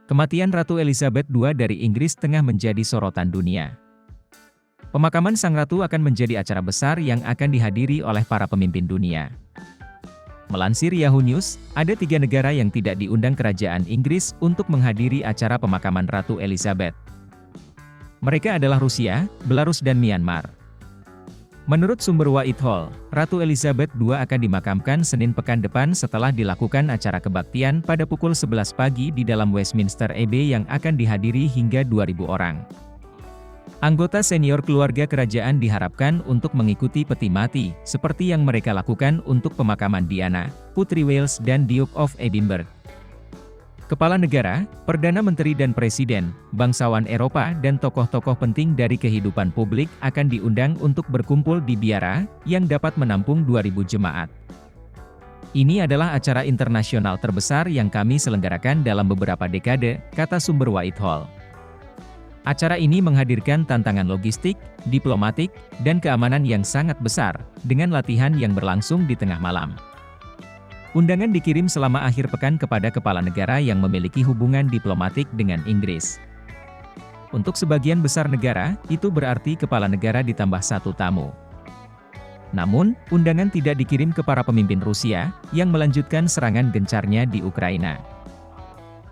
Kematian Ratu Elizabeth II dari Inggris tengah menjadi sorotan dunia. Pemakaman Sang Ratu akan menjadi acara besar yang akan dihadiri oleh para pemimpin dunia. Melansir Yahoo News, ada 3 negara yang tidak diundang kerajaan Inggris untuk menghadiri acara pemakaman Ratu Elizabeth. Mereka adalah Rusia, Belarus dan Myanmar. Menurut sumber Whitehall, Ratu Elizabeth II akan dimakamkan Senin pekan depan setelah dilakukan acara kebaktian pada pukul 11 pagi di dalam Westminster Abbey yang akan dihadiri hingga 2.000 orang. Anggota senior keluarga kerajaan diharapkan untuk mengikuti peti mati, seperti yang mereka lakukan untuk pemakaman Diana, Putri Wales dan Duke of Edinburgh. Kepala negara, Perdana Menteri dan Presiden, bangsawan Eropa dan tokoh-tokoh penting dari kehidupan publik akan diundang untuk berkumpul di biara, yang dapat menampung 2.000 jemaat. Ini adalah acara internasional terbesar yang kami selenggarakan dalam beberapa dekade, kata sumber Whitehall. Acara ini menghadirkan tantangan logistik, diplomatik, dan keamanan yang sangat besar, dengan latihan yang berlangsung di tengah malam. Undangan dikirim selama akhir pekan kepada kepala negara yang memiliki hubungan diplomatik dengan Inggris. Untuk sebagian besar negara, itu berarti kepala negara ditambah 1 tamu. Namun, undangan tidak dikirim ke para pemimpin Rusia, yang melanjutkan serangan gencarnya di Ukraina.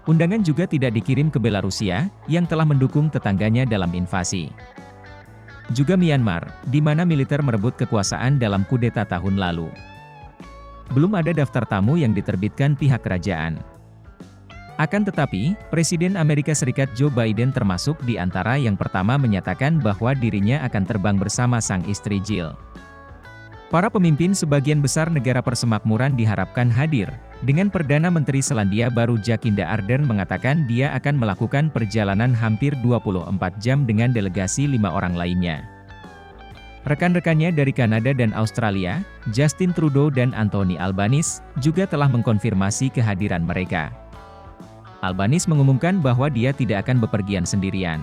Undangan juga tidak dikirim ke Belarusia, yang telah mendukung tetangganya dalam invasi. Juga Myanmar, di mana militer merebut kekuasaan dalam kudeta tahun lalu. Belum ada daftar tamu yang diterbitkan pihak kerajaan. Akan tetapi, Presiden Amerika Serikat Joe Biden termasuk di antara yang pertama menyatakan bahwa dirinya akan terbang bersama sang istri Jill. Para pemimpin sebagian besar negara persemakmuran diharapkan hadir, dengan Perdana Menteri Selandia Baru Jacinda Ardern mengatakan dia akan melakukan perjalanan hampir 24 jam dengan delegasi 5 orang lainnya. Rekan-rekannya dari Kanada dan Australia, Justin Trudeau dan Anthony Albanese, juga telah mengkonfirmasi kehadiran mereka. Albanese mengumumkan bahwa dia tidak akan bepergian sendirian.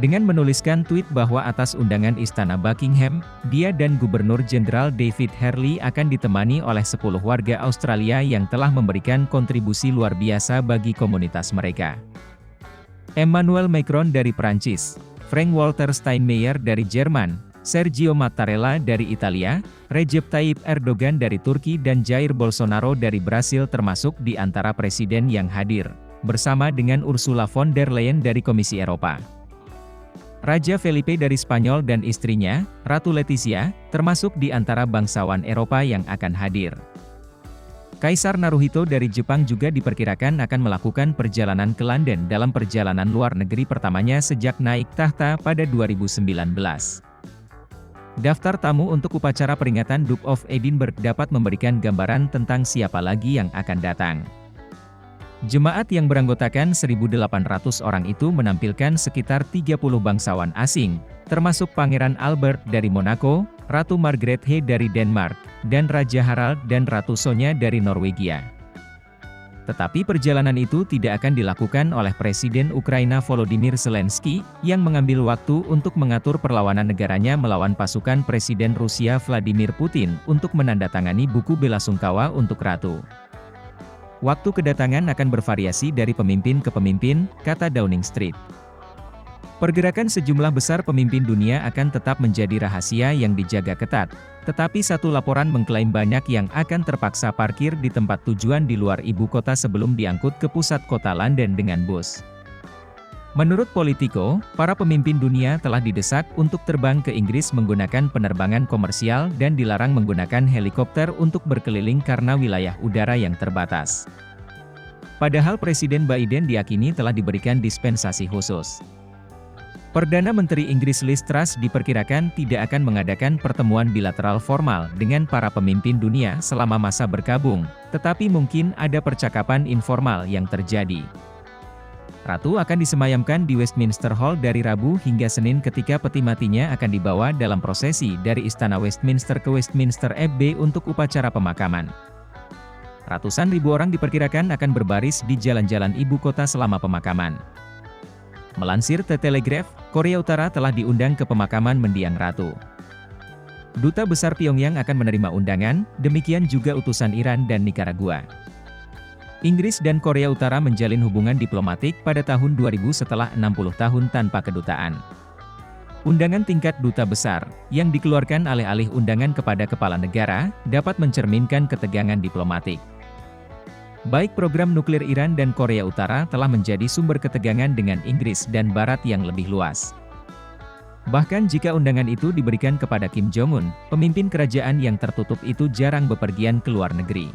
Dengan menuliskan tweet bahwa atas undangan Istana Buckingham, dia dan Gubernur Jenderal David Hurley akan ditemani oleh 10 warga Australia yang telah memberikan kontribusi luar biasa bagi komunitas mereka. Emmanuel Macron dari Prancis, Frank-Walter Steinmeier dari Jerman, Sergio Mattarella dari Italia, Recep Tayyip Erdogan dari Turki dan Jair Bolsonaro dari Brasil termasuk di antara presiden yang hadir, bersama dengan Ursula von der Leyen dari Komisi Eropa. Raja Felipe dari Spanyol dan istrinya, Ratu Letizia, termasuk di antara bangsawan Eropa yang akan hadir. Kaisar Naruhito dari Jepang juga diperkirakan akan melakukan perjalanan ke London dalam perjalanan luar negeri pertamanya sejak naik tahta pada 2019. Daftar tamu untuk upacara peringatan Duke of Edinburgh dapat memberikan gambaran tentang siapa lagi yang akan datang. Jemaat yang beranggotakan 1.800 orang itu menampilkan sekitar 30 bangsawan asing, termasuk Pangeran Albert dari Monaco, Ratu Margrethe dari Denmark, dan Raja Harald dan Ratu Sonja dari Norwegia. Tetapi perjalanan itu tidak akan dilakukan oleh Presiden Ukraina Volodymyr Zelensky, yang mengambil waktu untuk mengatur perlawanan negaranya melawan pasukan Presiden Rusia Vladimir Putin untuk menandatangani buku belasungkawa untuk Ratu. Waktu kedatangan akan bervariasi dari pemimpin ke pemimpin, kata Downing Street. Pergerakan sejumlah besar pemimpin dunia akan tetap menjadi rahasia yang dijaga ketat, tetapi satu laporan mengklaim banyak yang akan terpaksa parkir di tempat tujuan di luar ibu kota sebelum diangkut ke pusat kota London dengan bus. Menurut Politico, para pemimpin dunia telah didesak untuk terbang ke Inggris menggunakan penerbangan komersial dan dilarang menggunakan helikopter untuk berkeliling karena wilayah udara yang terbatas. Padahal Presiden Biden diyakini telah diberikan dispensasi khusus. Perdana Menteri Inggris Liz Truss diperkirakan tidak akan mengadakan pertemuan bilateral formal dengan para pemimpin dunia selama masa berkabung, tetapi mungkin ada percakapan informal yang terjadi. Ratu akan disemayamkan di Westminster Hall dari Rabu hingga Senin ketika peti matinya akan dibawa dalam prosesi dari Istana Westminster ke Westminster Abbey untuk upacara pemakaman. Ratusan ribu orang diperkirakan akan berbaris di jalan-jalan ibu kota selama pemakaman. Melansir The Telegraph, Korea Utara telah diundang ke pemakaman mendiang Ratu. Duta Besar Pyongyang akan menerima undangan, demikian juga utusan Iran dan Nikaragua. Inggris dan Korea Utara menjalin hubungan diplomatik pada tahun 2000 setelah 60 tahun tanpa kedutaan. Undangan tingkat duta besar, yang dikeluarkan alih-alih undangan kepada kepala negara, dapat mencerminkan ketegangan diplomatik. Baik program nuklir Iran dan Korea Utara telah menjadi sumber ketegangan dengan Inggris dan Barat yang lebih luas. Bahkan jika undangan itu diberikan kepada Kim Jong-un, pemimpin kerajaan yang tertutup itu jarang bepergian ke luar negeri.